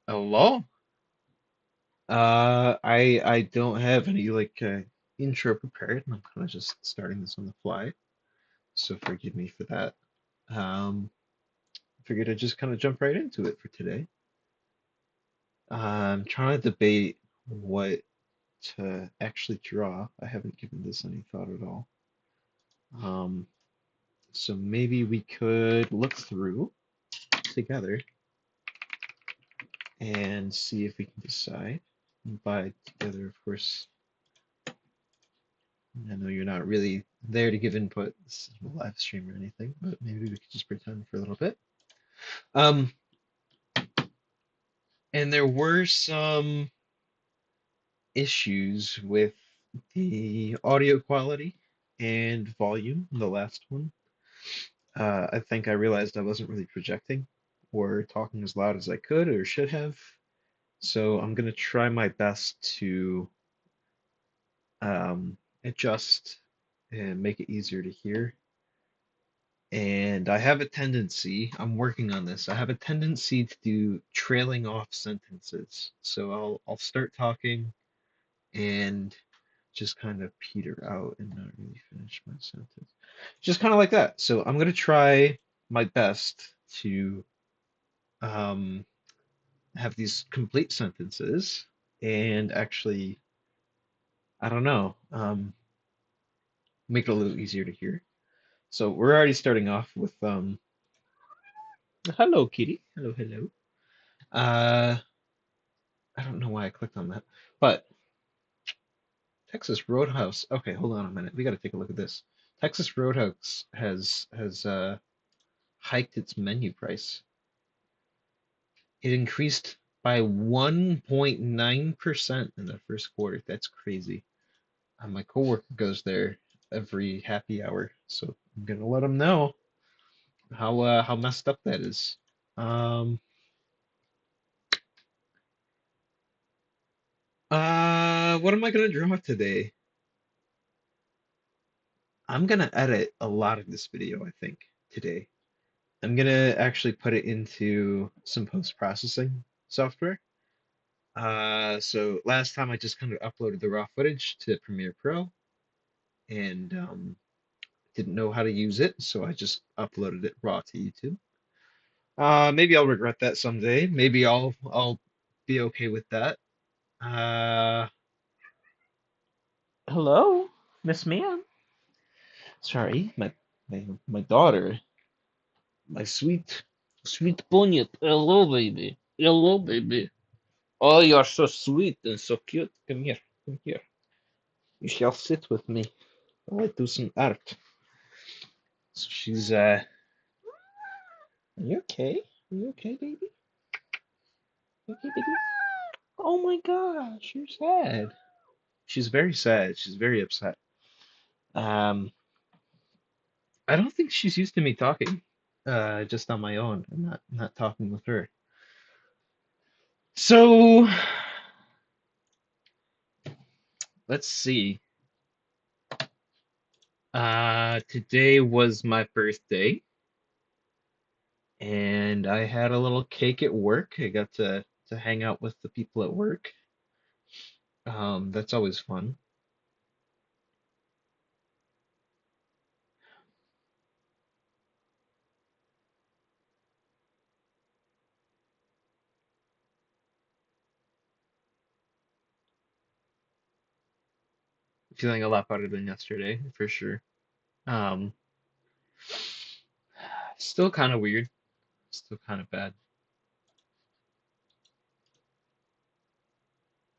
Hello. I don't have any intro prepared. I'm kind of just starting this on the fly, so forgive me for that. Um, Figured I'd just kind of jump right into it for today. I'm trying to debate what to actually draw. I haven't given this any thought at all. Um, so maybe we could look through together and see if we can decide. And by together, of course, I know you're not really there to give input. This is a live stream or anything, but maybe we could just pretend for a little bit. Um, and there were some issues with the audio quality and volume in the last one. I think I realized I wasn't really projecting or talking as loud as I could or should have. So I'm gonna try my best to adjust and make it easier to hear. And I have a tendency, I'm working on this. I have a tendency to do trailing off sentences. So I'll start talking and just kind of peter out and not really finish my sentence. Just kind of like that. So I'm gonna try my best to um, have these complete sentences and actually, I don't know, make it a little easier to hear. So we're already starting off with hello, kitty. Hello, hello. Uh, I don't know why I clicked on that. But Texas Roadhouse. Okay, hold on a minute. We got to take a look at this. Texas Roadhouse has hiked its menu price. It increased by 1.9% in the first quarter. That's crazy. My coworker goes there every happy hour, so I'm gonna let him know how messed up that is. Um, what am I gonna draw today? I'm gonna edit a lot of this video, I think, today. I'm gonna actually put it into some post-processing software. So last time I just kind of uploaded the raw footage to Premiere Pro and didn't know how to use it, so I just uploaded it raw to YouTube. Maybe I'll regret that someday. Maybe I'll be okay with that. Uh, Hello, Miss Ma'am. Sorry, my daughter, my sweet Bunyip. Hello, baby. Hello, baby. Oh, you're so sweet and so cute. Come here, come here. You shall sit with me while I do some art. So she's are you okay? Are you okay, baby? You okay, baby? Oh my gosh, you're sad. She's very sad. She's very upset. Um, I don't think she's used to me talking, just on my own and not talking with her. So let's see. Today was my birthday, and I had a little cake at work. I got to hang out with the people at work. That's always fun. Feeling a lot better than yesterday, for sure. Um, Still kind of weird, still kind of bad.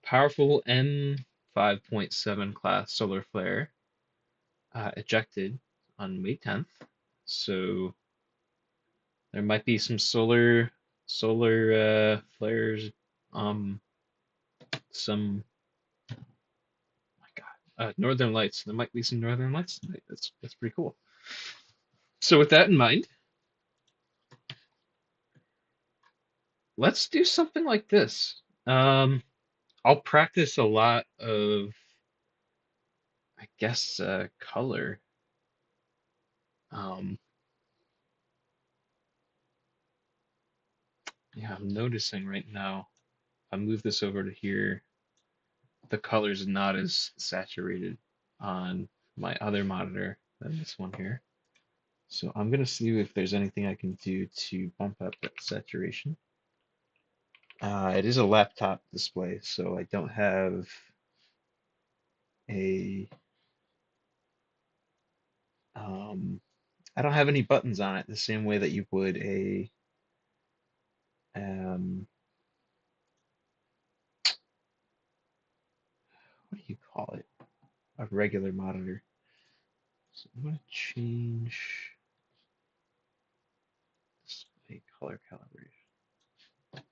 Powerful M5.7 class solar flare ejected on May 10th. So there might be some solar flares. Um, some my God, northern lights. There might be some northern lights tonight. That's pretty cool. So with that in mind, let's do something like this. I'll practice a lot of, I guess, color. Um, yeah, I'm noticing right now. I move this over to here, the color is not as saturated on my other monitor than this one here. So I'm gonna see if there's anything I can do to bump up that saturation. It is a laptop display, so I don't have a um, I don't have any buttons on it the same way that you would a um, what do you call it? A regular monitor. So I'm gonna change display color calibration,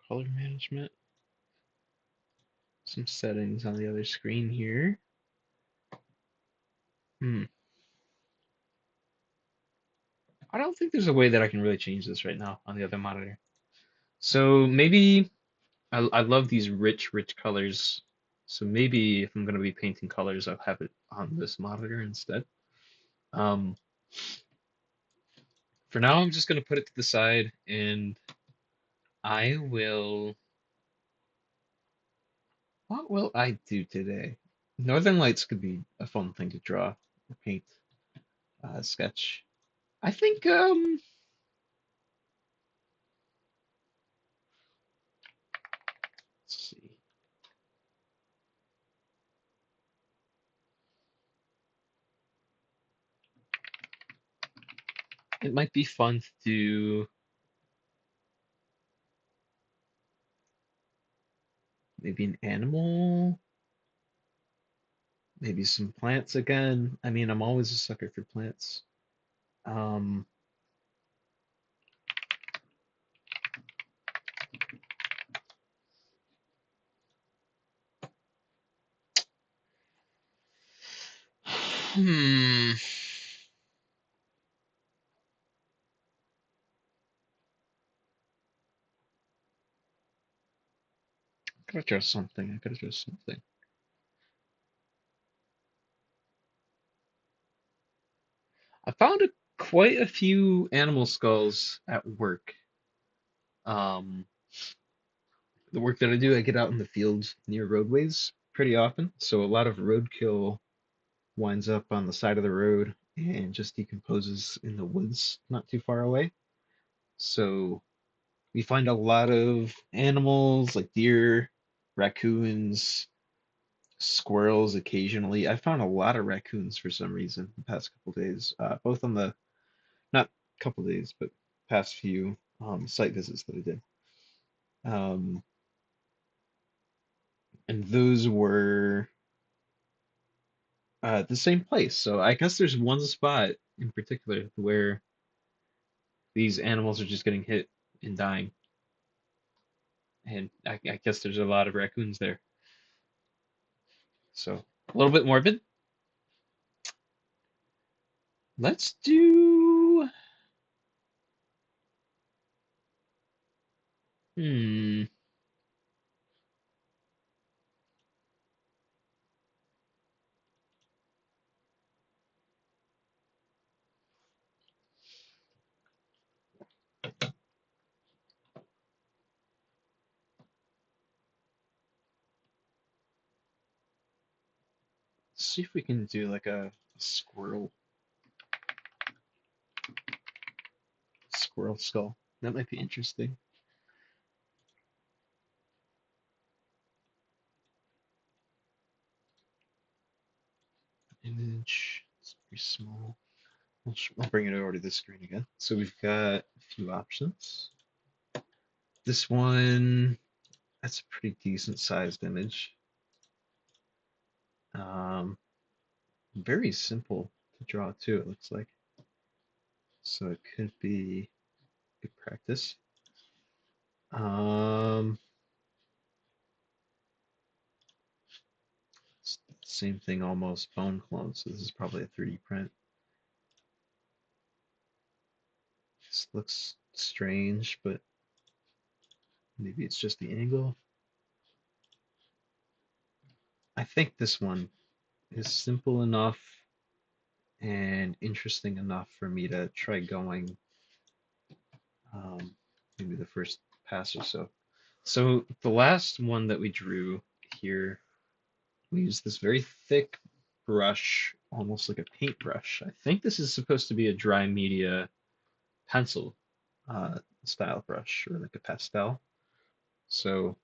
color management, some settings on the other screen here. Hmm. I don't think there's a way that I can really change this right now on the other monitor. So maybe I love these rich colors. So maybe if I'm going to be painting colors, I'll have it on this monitor instead. Um, for now, I'm just going to put it to the side and I will. What will I do today? Northern Lights could be a fun thing to draw or paint, sketch. I think, let's see. It might be fun to do maybe an animal, maybe some plants again. I mean, I'm always a sucker for plants. Um, hmm. Gotta draw something. I gotta draw something. I found quite a few animal skulls at work. Um, the work that I do, I get out in the fields near roadways pretty often, so a lot of roadkill winds up on the side of the road and just decomposes in the woods not too far away. So we find a lot of animals like deer, raccoons, squirrels occasionally. I found a lot of raccoons for some reason the past couple days, both on the not couple days, but past few site visits that I did. Um, and those were the same place. So I guess there's one spot in particular where these animals are just getting hit and dying. And I guess there's a lot of raccoons there. So a little bit morbid. Let's do. Hmm. See if we can do like a squirrel skull. That might be interesting. Image. It's very small. I'll bring it over to this screen again. So we've got a few options. This one, that's a pretty decent sized image. Um, very simple to draw too, it looks like. So it could be good practice. Um, Same thing almost, bone clone. So this is probably a 3D print. This looks strange, but maybe it's just the angle. I think this one is simple enough and interesting enough for me to try going um, maybe the first pass or so. So the last one that we drew here, we used this very thick brush, almost like a paintbrush. I think this is supposed to be a dry media pencil style brush or like a pastel. So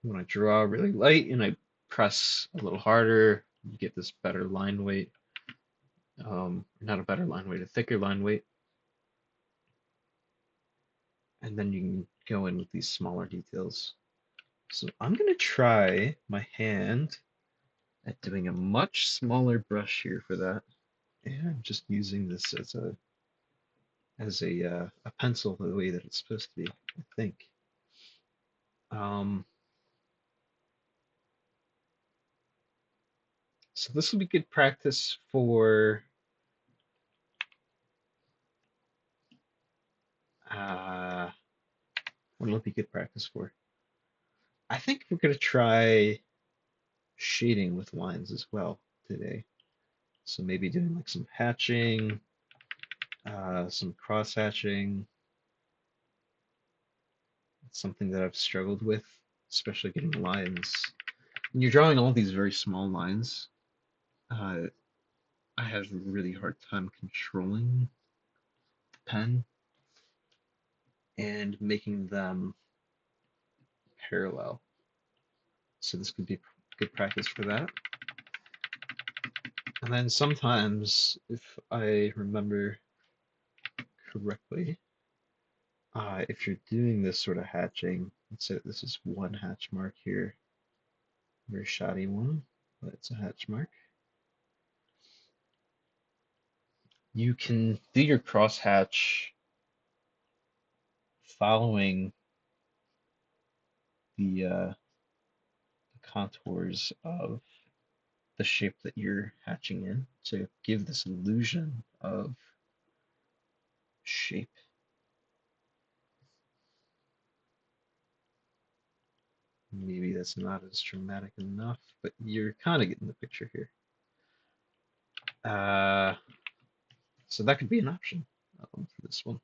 when I draw really light and I press a little harder, you get this better line weight. Not a better line weight, a thicker line weight. And then you can go in with these smaller details. So I'm going to try my hand at doing a much smaller brush here for that. And I'm just using this as a pencil the way that it's supposed to be, I think. Um, so this will be good practice for uh, what will it be good practice for? I think we're gonna try shading with lines as well today. So maybe doing like some hatching, some cross hatching. It's something that I've struggled with, especially getting lines. When you're drawing all these very small lines, uh, I have a really hard time controlling the pen and making them parallel. So this could be good practice for that. And then sometimes, if I remember correctly, if you're doing this sort of hatching, let's say this is one hatch mark here, very shoddy one, but it's a hatch mark. You can do your cross hatch following the contours of the shape that you're hatching in to give this illusion of shape. Maybe that's not as dramatic enough, but you're kind of getting the picture here. Uh, so that could be an option for this one.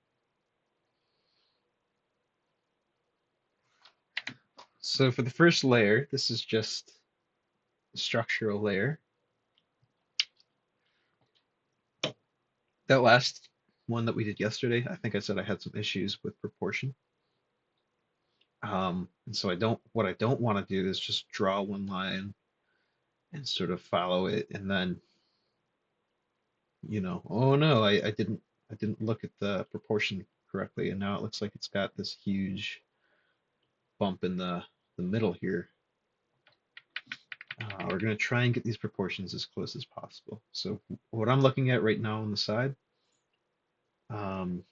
So for the first layer, this is just a structural layer. That last one that we did yesterday, I think I said I had some issues with proportion. And so what I don't want to do is just draw one line and sort of follow it and then, oh no, I didn't look at the proportion correctly and now it looks like it's got this huge bump in the middle here. We're going to try and get these proportions as close as possible. So what I'm looking at right now on the side, um,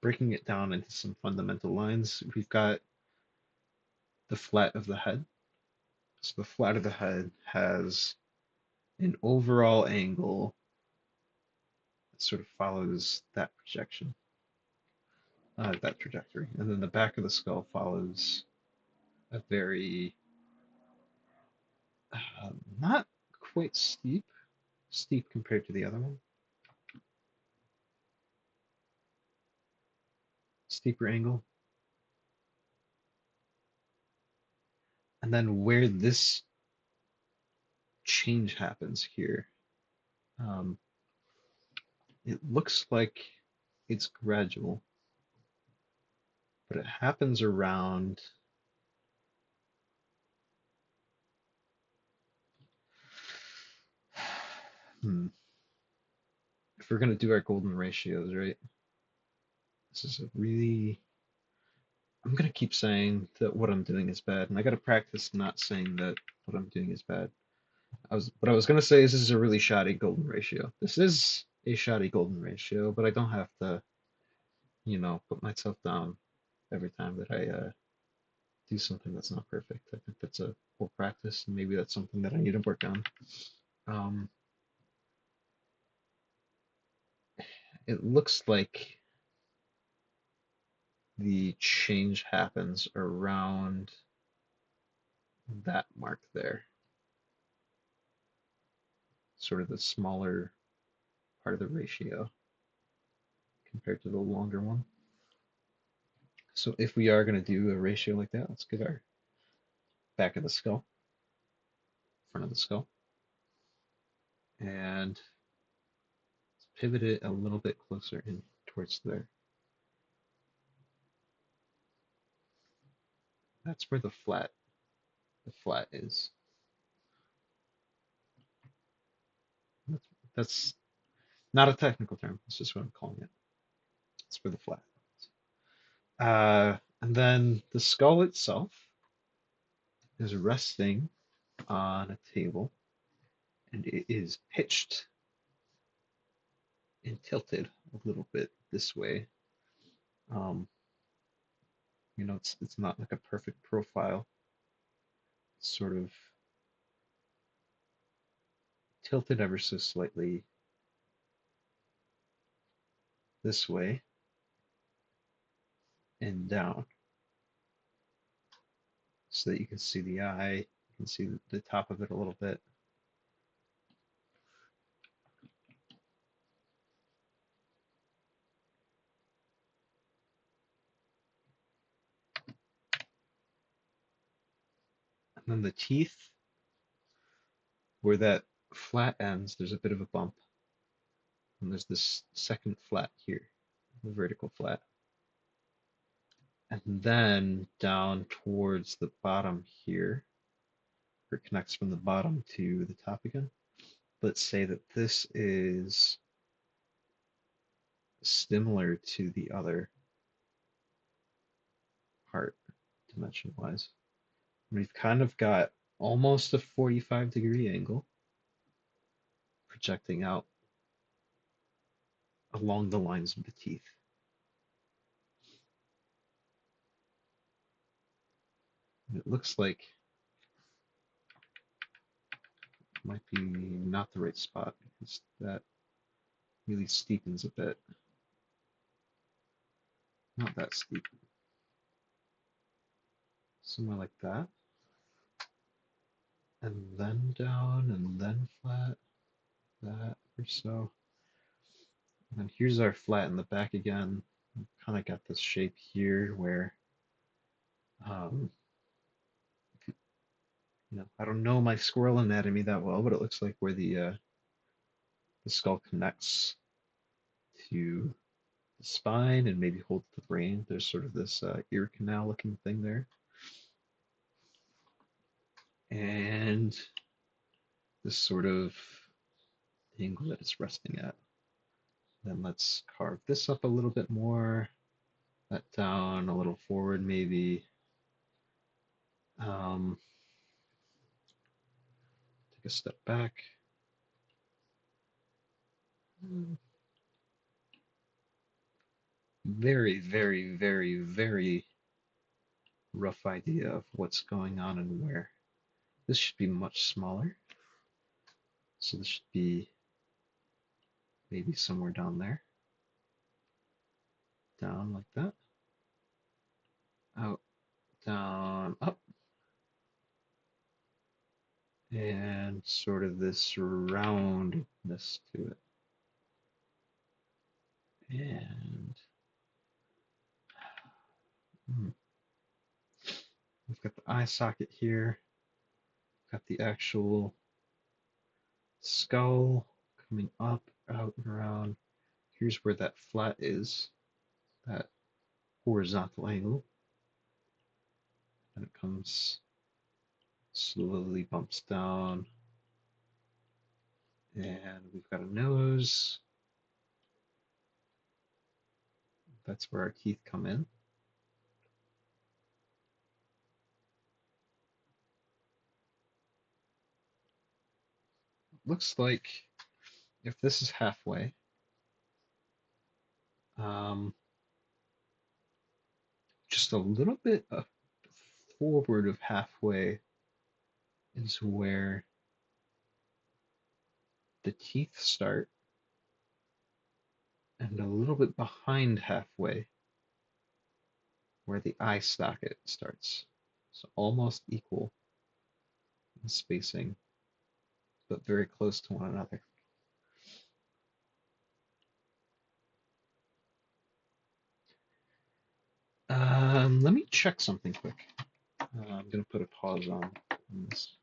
breaking it down into some fundamental lines, we've got the flat of the head. So the flat of the head has an overall angle that sort of follows that projection, that trajectory. And then the back of the skull follows a very, not quite steep compared to the other one, steeper angle. And then where this change happens here, um, it looks like it's gradual, but it happens around hmm, if we're going to do our golden ratios, right? This is a really, I'm going to keep saying that what I'm doing is bad, and I got to practice not saying that what I'm doing is bad. What I was going to say is this is a really shoddy golden ratio. This is a shoddy golden ratio, but I don't have to, put myself down every time that I do something that's not perfect. I think that's a poor practice, and maybe that's something that I need to work on. Um, it looks like the change happens around that mark there, sort of the smaller part of the ratio compared to the longer one. So if we are going to do a ratio like that, let's get our back of the skull, front of the skull, and pivot it a little bit closer in towards there. That's where the flat is. That's not a technical term. It's just what I'm calling it. It's where the flat is. And then the skull itself is resting on a table, and it is pitched and tilted a little bit this way. Um, it's not like a perfect profile. It's sort of tilted ever so slightly this way and down so that you can see the eye, you can see the top of it a little bit. And then the teeth, where that flat ends, there's a bit of a bump. And there's this second flat here, the vertical flat. And then down towards the bottom here, where it connects from the bottom to the top again. Let's say that this is similar to the other part, dimension-wise. We've kind of got almost a 45-degree angle projecting out along the lines of the teeth. And it looks like it might be not the right spot because that really steepens a bit. Not that steep. Somewhere like that. And then down and then flat, that or so. And then here's our flat in the back again. Kind of got this shape here where, um, I don't know my squirrel anatomy that well, but it looks like where the skull connects to the spine and maybe holds the brain. There's sort of this ear canal looking thing there. And this sort of angle that it's resting at. Then let's carve this up a little bit more, that down a little forward maybe. Take a step back. Very, very, very, very rough idea of what's going on and where. This should be much smaller. So this should be maybe somewhere down there. Down like that. Out, down, up. And sort of this roundness to it. And we've got the eye socket here. Got the actual skull coming up, out, and around. Here's where that flat is, that horizontal angle. And it comes slowly bumps down. And we've got a nose. That's where our teeth come in. Looks like if this is halfway, just a little bit forward of halfway is where the teeth start, and a little bit behind halfway where the eye socket starts. So almost equal in spacing, but very close to one another. Let me check something quick. I'm gonna put a pause on this.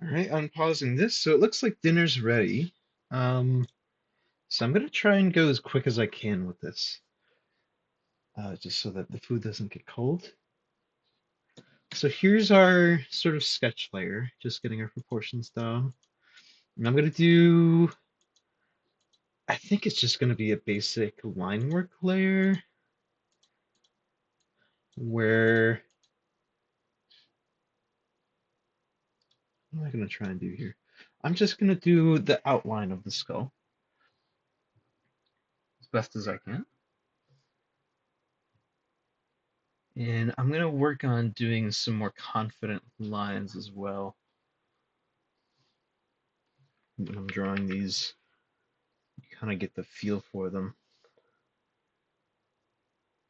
All right, unpausing this. So it looks like dinner's ready. Um, so I'm gonna try and go as quick as I can with this, just so that the food doesn't get cold. So here's our sort of sketch layer, just getting our proportions down. And I'm gonna do, I think it's just gonna be a basic line work layer where, what am I gonna try and do here? I'm just gonna do the outline of the skull as best as I can. And I'm gonna work on doing some more confident lines as well when I'm drawing these. You kind of get the feel for them.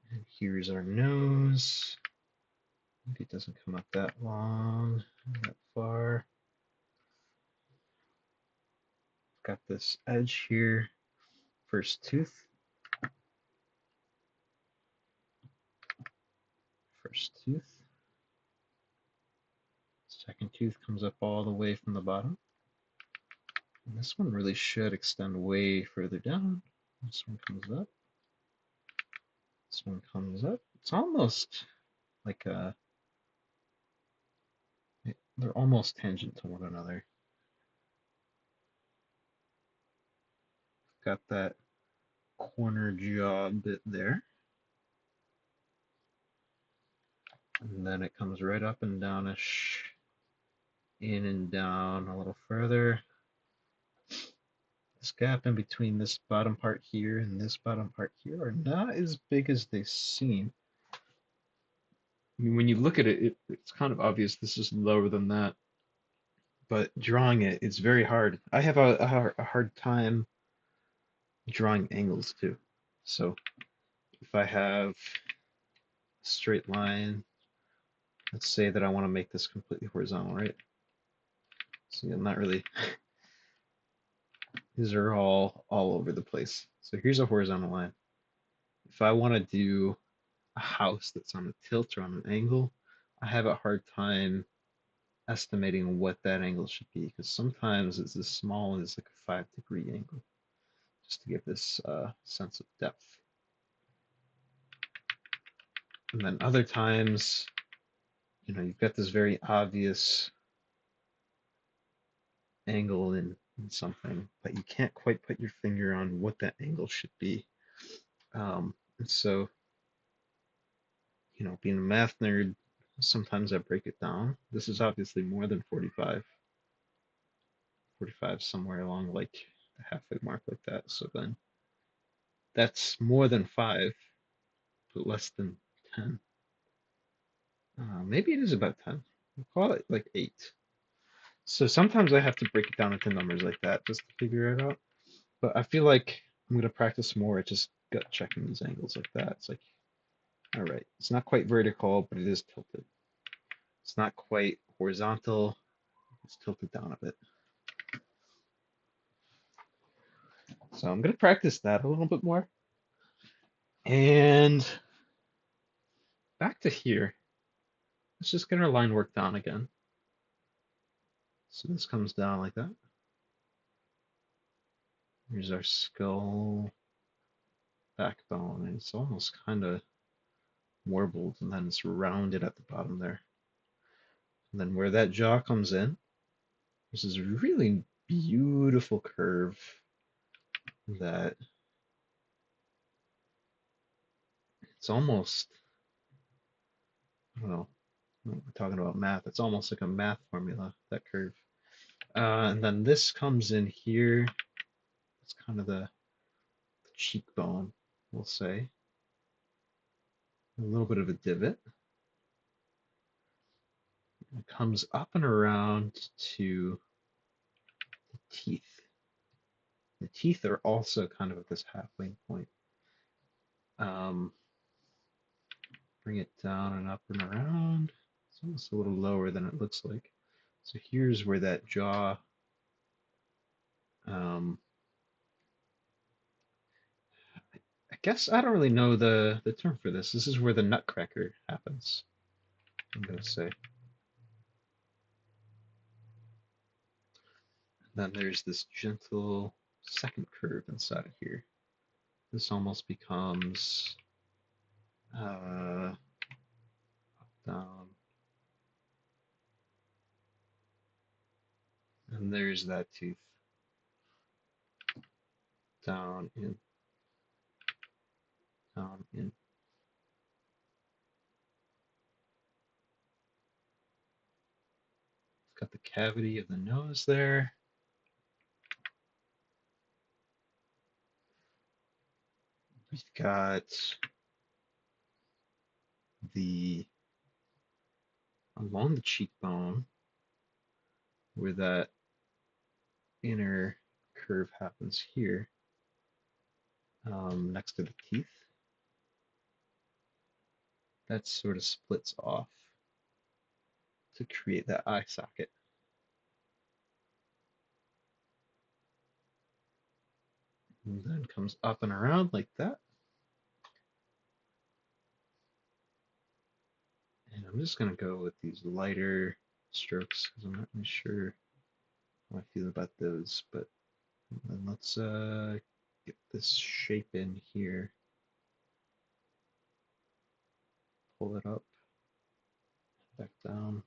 And here's our nose. Maybe it doesn't come up that long, that far. Got this edge here. First tooth. First tooth. Second tooth comes up all the way from the bottom. And this one really should extend way further down. This one comes up. This one comes up. It's almost like a, they're almost tangent to one another. Got that corner jaw bit there. And then it comes right up and downish, in and down a little further. This gap in between this bottom part here and this bottom part here are not as big as they seem. I mean, when you look at it, it's kind of obvious this is lower than that, but drawing it, it's very hard. I have a hard time drawing angles too. So if I have a straight line, let's say that I want to make this completely horizontal, right? So I'm not really, these are all over the place. So here's a horizontal line. If I want to do a house that's on a tilt or on an angle, I have a hard time estimating what that angle should be because sometimes it's as small as like a 5-degree angle, just to give this sense of depth. And then other times, you've got this very obvious angle in something, but you can't quite put your finger on what that angle should be. And so, being a math nerd, sometimes I break it down. This is obviously more than 45. 45 somewhere along like the halfway mark like that. So then that's more than 5, but less than 10. Maybe it is about 10. We'll call it like 8. So sometimes I have to break it down into numbers like that just to figure it out. But I feel like I'm going to practice more at just gut checking these angles like that. It's like, all right, it's not quite vertical, but it is tilted. It's not quite horizontal, it's tilted down a bit. So I'm going to practice that a little bit more. And back to here. Let's just get our line work down again. So this comes down like that. Here's our skull backbone, and it's almost kind of warbled, and then it's rounded at the bottom there. And then where that jaw comes in, there's this really beautiful curve that it's almost, I don't know, we're talking about math, it's almost like a math formula, that curve. And then this comes in here, it's kind of the cheekbone, we'll say. A little bit of a divot. It comes up and around to the teeth. The teeth are also kind of at this halfway point. Bring it down and up and around. It's almost a little lower than it looks like. So here's where that jaw guess I don't really know the term for this. This is where the nutcracker happens, I'm gonna say. Then there's this gentle second curve inside of here. This almost becomes down, and there's that tooth. Down, in, down, in. It's got the cavity of the nose there. We've got the along the cheekbone where that inner curve happens here, next to the teeth. That sort of splits off to create that eye socket. And then comes up and around like that. And I'm just going to go with these lighter strokes because I'm not really sure how I feel about those. But then let's get this shape in here. Pull it up, back down.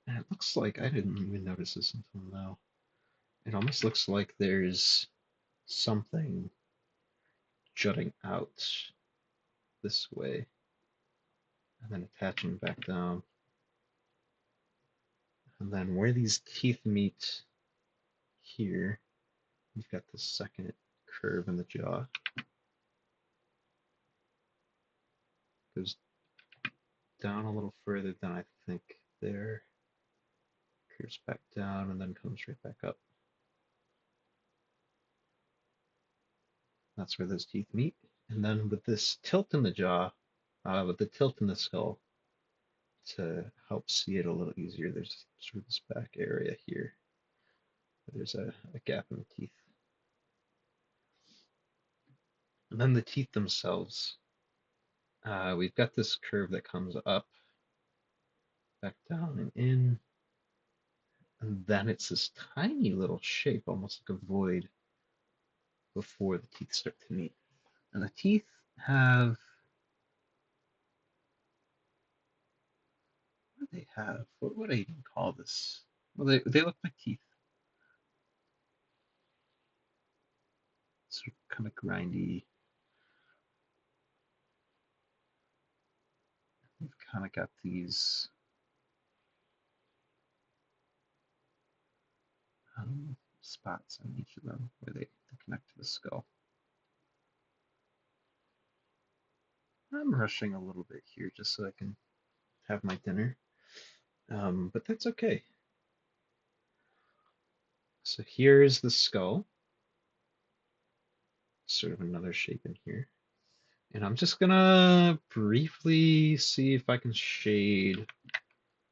And it looks like I didn't even notice this until now. It almost looks like there's something jutting out this way and then attaching back down. And then where these teeth meet here, you've got the second curve in the jaw. Goes down a little further than I think there. Curves back down and then comes right back up. That's where those teeth meet. And then with this tilt in the jaw, with the tilt in the skull, to help see it a little easier, there's sort of this back area here. There's a gap in the teeth. And then the teeth themselves, we've got this curve that comes up, back down and in, and then it's this tiny little shape, almost like a void, before the teeth start to meet. And the teeth have, what do they have? What would I even call this? Well, they look like teeth. Sort of kind of grindy. We've kind of got these spots on each of them where they connect to the skull. I'm rushing a little bit here just so I can have my dinner, but that's okay. So here's the skull, sort of another shape in here. And I'm just gonna briefly see if I can shade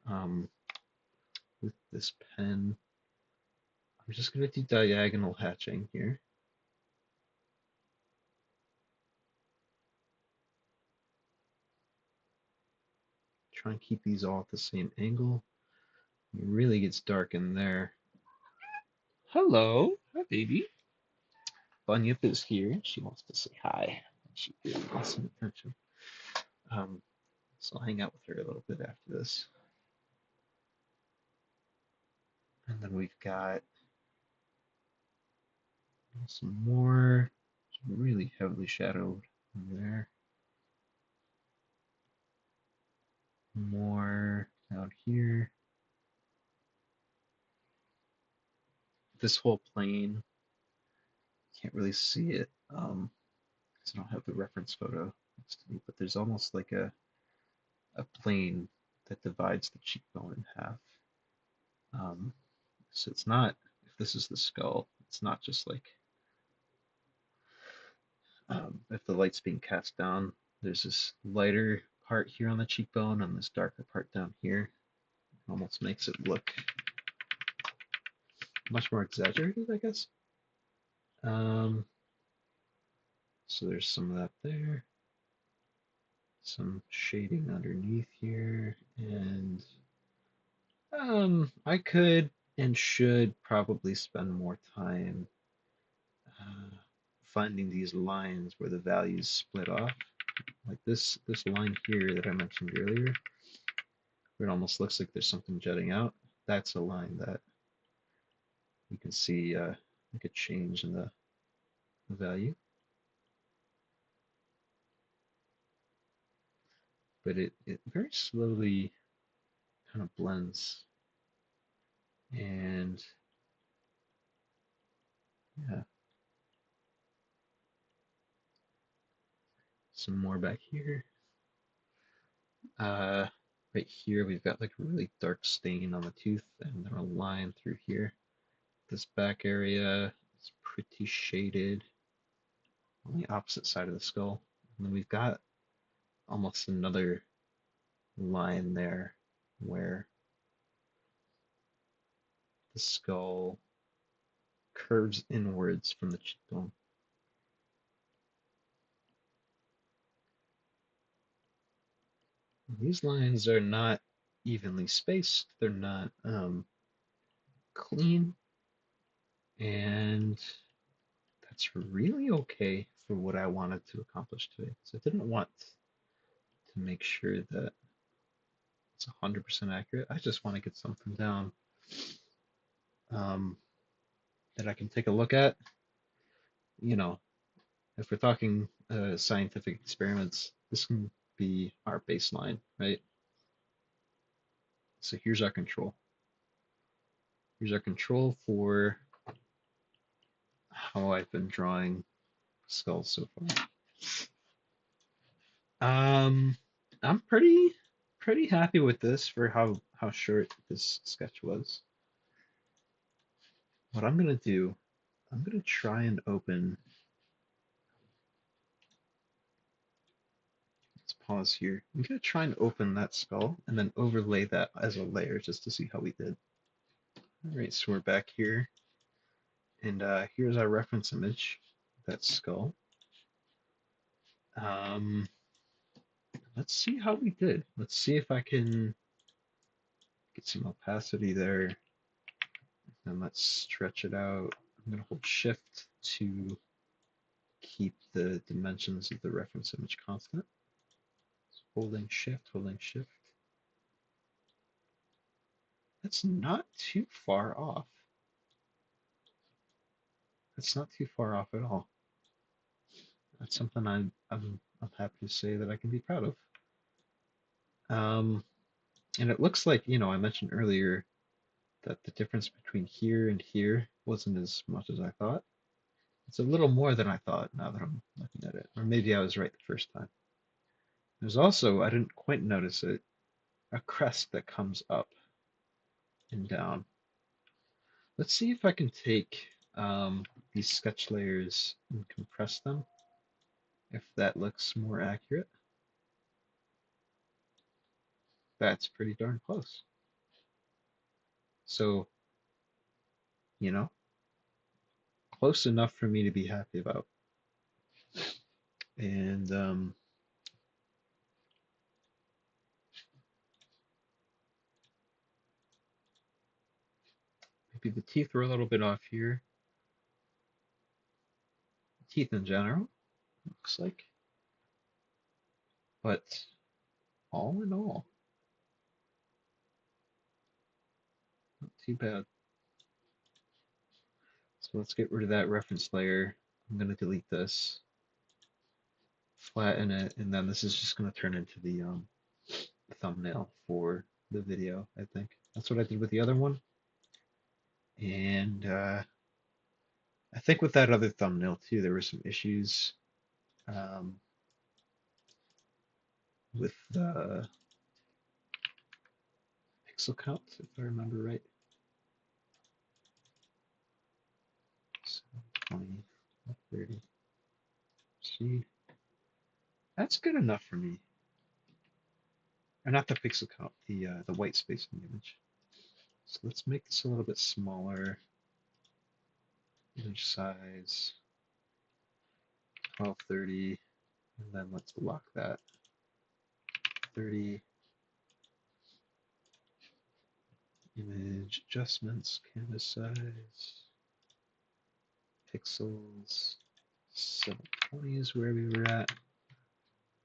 um, with this pen. I'm just gonna do diagonal hatching here. Try and keep these all at the same angle. It really gets dark in there. Hello, hi baby. Bunyip is here. She wants to say hi. She really wants some attention. So I'll hang out with her a little bit after this. And then we've got some more really heavily shadowed in there. More out here. This whole plane, can't really see it because I don't have the reference photo next to me, but there's almost like a plane that divides the cheekbone in half. So it's not, if this is the skull, it's not just like, if the light's being cast down, there's this lighter part here on the cheekbone and this darker part down here. It almost makes it look much more exaggerated, I guess. Um, so there's some of that there, some shading underneath here, and I could and should probably spend more time uh, finding these lines where the values split off, like this line here that I mentioned earlier, where it almost looks like there's something jutting out. That's a line that you can see like a change in the value, but it very slowly kind of blends. And yeah, some more back here. Uh, right here we've got like a really dark stain on the tooth, and then a line through here. This back area is pretty shaded on the opposite side of the skull. And then we've got almost another line there where the skull curves inwards from the cheekbone. These lines are not evenly spaced, they're not clean, and that's really okay for what I wanted to accomplish today. So I didn't want to make sure that it's 100% accurate. I just want to get something down um, that I can take a look at. You know, if we're talking scientific experiments, this can be our baseline, right? So here's our control. Here's our control for how I've been drawing skulls so far. I'm pretty happy with this for how short this sketch was. What I'm gonna do, I'm gonna try and open. Let's pause here. I'm gonna try and open that skull and then overlay that as a layer just to see how we did. All right, so we're back here, and here's our reference image, that skull. Um, let's see how we did. Let's see if I can get some opacity there, and let's stretch it out. I'm gonna hold Shift to keep the dimensions of the reference image constant. So holding Shift, holding Shift. That's not too far off. That's not too far off at all. That's something I'm happy to say that I can be proud of. Um, and it looks like, I mentioned earlier that the difference between here and here wasn't as much as I thought. It's a little more than I thought now that I'm looking at it. Or maybe I was right the first time. There's also, I didn't quite notice it, a crest that comes up and down. Let's see if I can take these sketch layers and compress them, if that looks more accurate. That's pretty darn close. So, you know, close enough for me to be happy about. And maybe the teeth were a little bit off here. Teeth in general, looks like. But all in all, not too bad. So let's get rid of that reference layer. I'm going to delete this, flatten it, and then this is just going to turn into the thumbnail for the video, I think. That's what I did with the other one. And I think with that other thumbnail too, there were some issues um, with the pixel count, if I remember right. So 20, 30. See, that's good enough for me. Or not the pixel count, the white space in the image. So let's make this a little bit smaller. image size 1230, and then let's lock that 30. Image adjustments, canvas size, pixels, 720 is where we were at.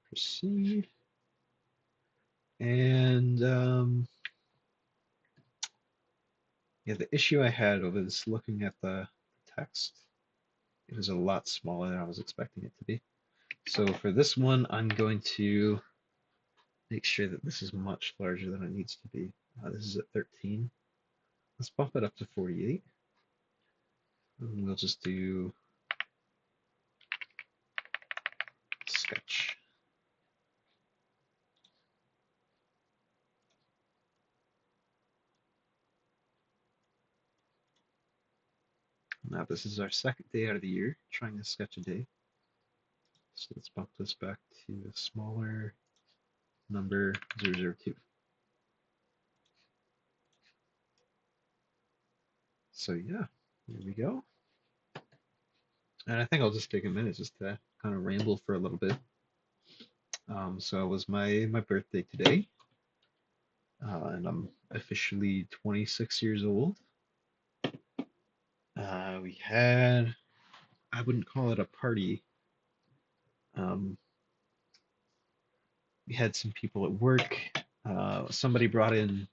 Proceed. And yeah, the issue I had was looking at the text. It was a lot smaller than I was expecting it to be. So for this one, I'm going to make sure that this is much larger than it needs to be. This is at 13. Let's bump it up to 48. And we'll just do sketch. Now this is our second day out of the year, trying to sketch a day. So let's bump this back to a smaller number, 002. So yeah, here we go. And I think I'll just take a minute just to kind of ramble for a little bit. So it was my birthday today, and I'm officially 26 years old. We had, I wouldn't call it a party. Um, we had some people at work. Somebody brought in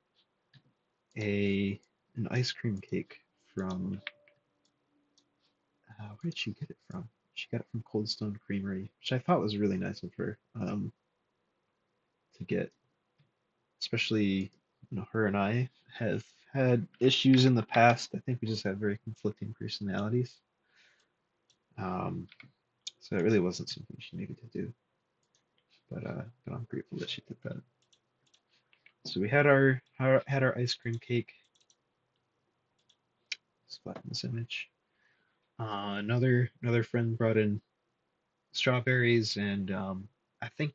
an ice cream cake from, where did she get it from? She got it from Cold Stone Creamery, which I thought was really nice of her, to get. Especially, her and I have had issues in the past. I think we just have very conflicting personalities. Um, so it really wasn't something she needed to do, but I'm grateful that she did that. So we had our ice cream cake. Let's flatten this image. Another friend brought in strawberries, and I think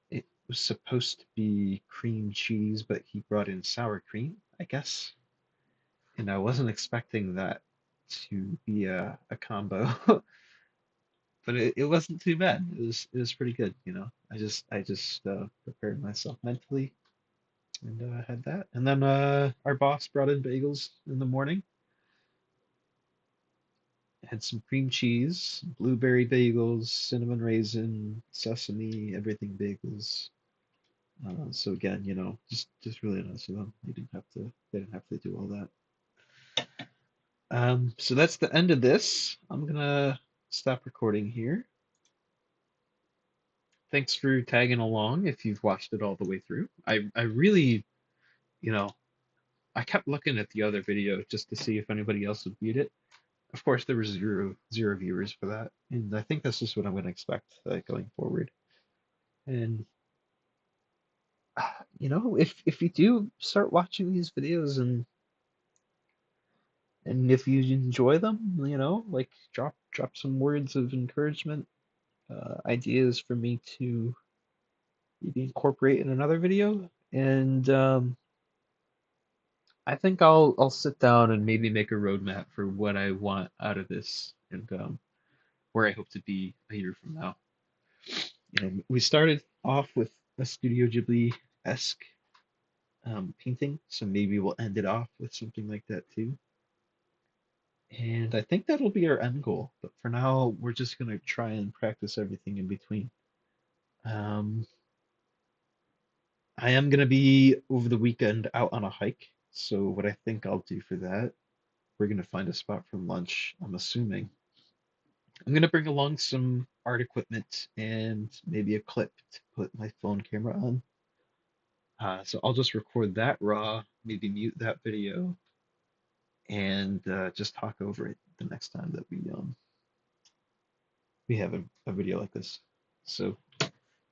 it was supposed to be cream cheese, but he brought in sour cream, I guess. And I wasn't expecting that to be a combo, but it wasn't too bad. It was pretty good. I just prepared myself mentally and had that. And then our boss brought in bagels in the morning. Had some cream cheese, blueberry bagels, cinnamon raisin, sesame, everything bagels. So again, just really nice of them. They didn't have to do all that. So that's the end of this. I'm gonna stop recording here. Thanks for tagging along if you've watched it all the way through. I really, you know, I kept looking at the other video just to see if anybody else had viewed it. Of course, there was zero viewers for that, and I think that's just what I'm gonna expect going forward. And if you do start watching these videos and if you enjoy them, like drop some words of encouragement, ideas for me to maybe incorporate in another video. And I think I'll sit down and maybe make a roadmap for what I want out of this and where I hope to be a year from now. We started off with a Studio Ghibli-esque painting, so maybe we'll end it off with something like that too. And I think that'll be our end goal. But for now, we're just gonna try and practice everything in between. Um, I am gonna be over the weekend out on a hike. So what I think I'll do for that, we're gonna find a spot for lunch, I'm assuming. I'm gonna bring along some art equipment and maybe a clip to put my phone camera on. So I'll just record that raw, maybe mute that video, and just talk over it the next time that we have a video like this. So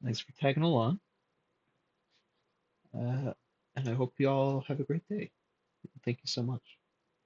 thanks for tagging along, uh, and I hope you all have a great day. Thank you so much.